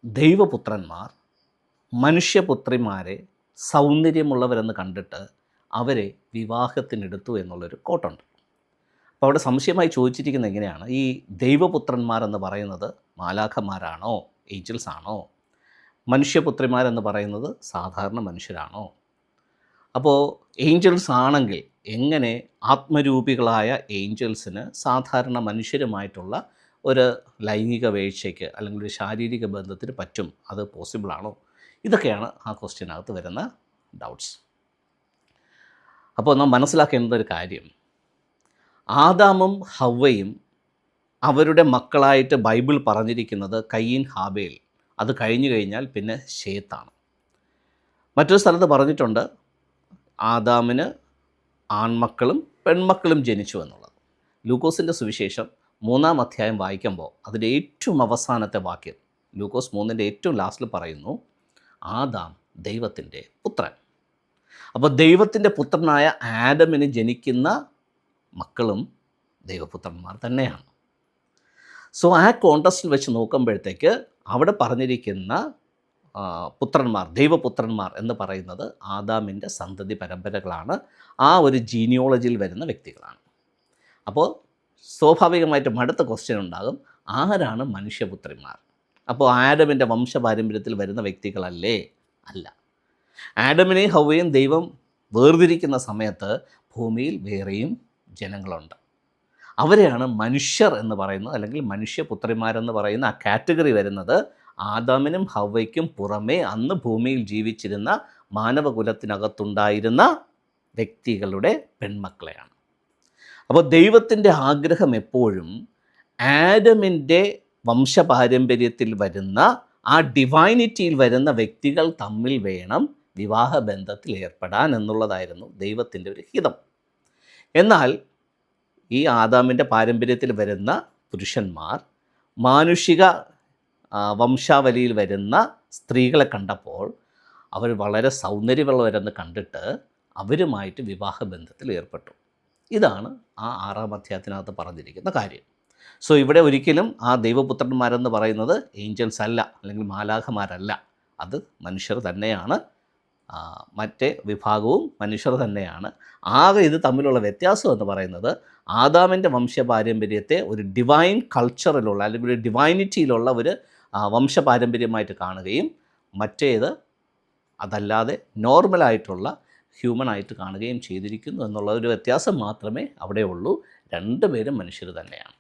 ദൈവപുത്രന്മാർ മനുഷ്യപുത്രിമാരെ സൗന്ദര്യമുള്ളവരെന്ന് കണ്ടിട്ട് അവരെ വിവാഹത്തിനെടുത്തു എന്നുള്ളൊരു കോട്ടുണ്ട്. അപ്പോൾ അവിടെ സംശയമായി ചോദിച്ചിരിക്കുന്നത് എങ്ങനെയാണ്, ഈ ദൈവപുത്രന്മാരെന്ന് പറയുന്നത് മാലാഖമാരാണോ, ഏഞ്ചൽസ് ആണോ? മനുഷ്യപുത്രിമാരെന്ന് പറയുന്നത് സാധാരണ മനുഷ്യരാണോ? അപ്പോൾ ഏഞ്ചൽസ് ആണെങ്കിൽ എങ്ങനെ ആത്മരൂപികളായ ഏഞ്ചൽസിന് സാധാരണ മനുഷ്യരുമായിട്ടുള്ള ഒരു ലൈംഗിക വീഴ്ചയ്ക്ക് അല്ലെങ്കിൽ ഒരു ശാരീരിക ബന്ധത്തിന് പറ്റും? അത് പോസിബിളാണോ? ഇതൊക്കെയാണ് ആ ക്വസ്റ്റ്യനകത്ത് വരുന്ന ഡൗട്ട്സ്. അപ്പോൾ നാം മനസ്സിലാക്കേണ്ട ഒരു കാര്യം, ആദാമും ഹവ്വയും അവരുടെ മക്കളായിട്ട് ബൈബിൾ പറഞ്ഞിരിക്കുന്നത് കയീൻ ഹാബേൽ, അത് കഴിഞ്ഞു കഴിഞ്ഞാൽ പിന്നെ ശേത്താണ്. മറ്റൊരു സ്ഥലത്ത് പറഞ്ഞിട്ടുണ്ട് ആദാമിന് ആൺമക്കളും പെൺമക്കളും ജനിച്ചു എന്നുള്ളത്. ലൂക്കോസിൻ്റെ സുവിശേഷം 3-ാം അധ്യായം വായിക്കുമ്പോൾ അതിൻ്റെ ഏറ്റവും അവസാനത്തെ വാക്യം, ലൂക്കോസ് 3-ൻ്റെ ഏറ്റവും ലാസ്റ്റിൽ പറയുന്നു, ആദാം ദൈവത്തിൻ്റെ പുത്രൻ. അപ്പോൾ ദൈവത്തിൻ്റെ പുത്രനായ ആദമിന് ജനിക്കുന്ന മക്കളും ദൈവപുത്രന്മാർ തന്നെയാണ്. സോ ആ കോണ്ടസ്റ്റിൽ വെച്ച് നോക്കുമ്പോഴത്തേക്ക് അവിടെ പറഞ്ഞിരിക്കുന്ന പുത്രന്മാർ, ദൈവപുത്രന്മാർ എന്ന് പറയുന്നത് ആദാമിൻ്റെ സന്തതി പരമ്പരകളാണ്, ആ ഒരു ജീനിയോളജിയിൽ വരുന്ന വ്യക്തികളാണ്. അപ്പോൾ സ്വാഭാവികമായിട്ടും അടുത്ത ക്വസ്റ്റ്യൻ ഉണ്ടാകും, ആരാണ് മനുഷ്യപുത്രിമാർ? അപ്പോൾ ആഡമിൻ്റെ വംശപാരമ്പര്യത്തിൽ വരുന്ന വ്യക്തികളല്ലേ? അല്ല. ആഡമിനെയും ഹവ്വയും ദൈവം വേർതിരിക്കുന്ന സമയത്ത് ഭൂമിയിൽ വേറെയും ജനങ്ങളുണ്ട്. അവരെയാണ് മനുഷ്യർ എന്ന് പറയുന്നത്, അല്ലെങ്കിൽ മനുഷ്യപുത്രിമാരെന്ന് പറയുന്ന ആ കാറ്റഗറി വരുന്നത് ആദാമിനും ഹവ്വയ്ക്കും പുറമേ അന്ന് ഭൂമിയിൽ ജീവിച്ചിരുന്ന മാനവകുലത്തിനകത്തുണ്ടായിരുന്ന വ്യക്തികളുടെ പെൺമക്കളെയാണ്. അപ്പോൾ ദൈവത്തിൻ്റെ ആഗ്രഹം എപ്പോഴും ആഡമിൻ്റെ വംശപാരമ്പര്യത്തിൽ വരുന്ന ആ ഡിവൈനിറ്റിയിൽ വരുന്ന വ്യക്തികൾ തമ്മിൽ വേണം വിവാഹബന്ധത്തിൽ ഏർപ്പെടാൻ എന്നുള്ളതായിരുന്നു ദൈവത്തിൻ്റെ ഒരു ഹിതം. എന്നാൽ ഈ ആദാമിൻ്റെ പാരമ്പര്യത്തിൽ വരുന്ന പുരുഷന്മാർ മാനുഷിക വംശാവലിയിൽ വരുന്ന സ്ത്രീകളെ കണ്ടപ്പോൾ അവർ വളരെ സൗന്ദര്യമുള്ളവരെന്ന് കണ്ടിട്ട് അവരുമായിട്ട് വിവാഹബന്ധത്തിൽ ഏർപ്പെട്ടു. ഇതാണ് ആ 6-ാം അധ്യായത്തിനകത്ത് പറഞ്ഞിരിക്കുന്ന കാര്യം. സോ ഇവിടെ ഒരിക്കലും ആ ദൈവപുത്രന്മാരെന്ന് പറയുന്നത് ഏഞ്ചൽസ് അല്ല, അല്ലെങ്കിൽ മാലാഖമാരല്ല, അത് മനുഷ്യർ തന്നെയാണ്. മറ്റേ വിഭാഗവും മനുഷ്യർ തന്നെയാണ്. ആകെ ഇത് തമ്മിലുള്ള വ്യത്യാസം എന്ന് പറയുന്നത് ആദാമിൻ്റെ വംശപാരമ്പര്യത്തെ ഒരു ഡിവൈൻ കൾച്ചറിലുള്ള അല്ലെങ്കിൽ ഒരു ഡിവൈനിറ്റിയിലുള്ള ഒരു വംശപാരമ്പര്യമായിട്ട് കാണുകയും മറ്റേത് അതല്ലാതെ നോർമലായിട്ടുള്ള ഹ്യൂമനായിട്ട് കാണുകയും ചെയ്തിരിക്കുന്നു എന്നുള്ള ഒരു വ്യത്യാസം മാത്രമേ അവിടെ ഉള്ളൂ. രണ്ടുപേരും മനുഷ്യർ തന്നെയാണ്.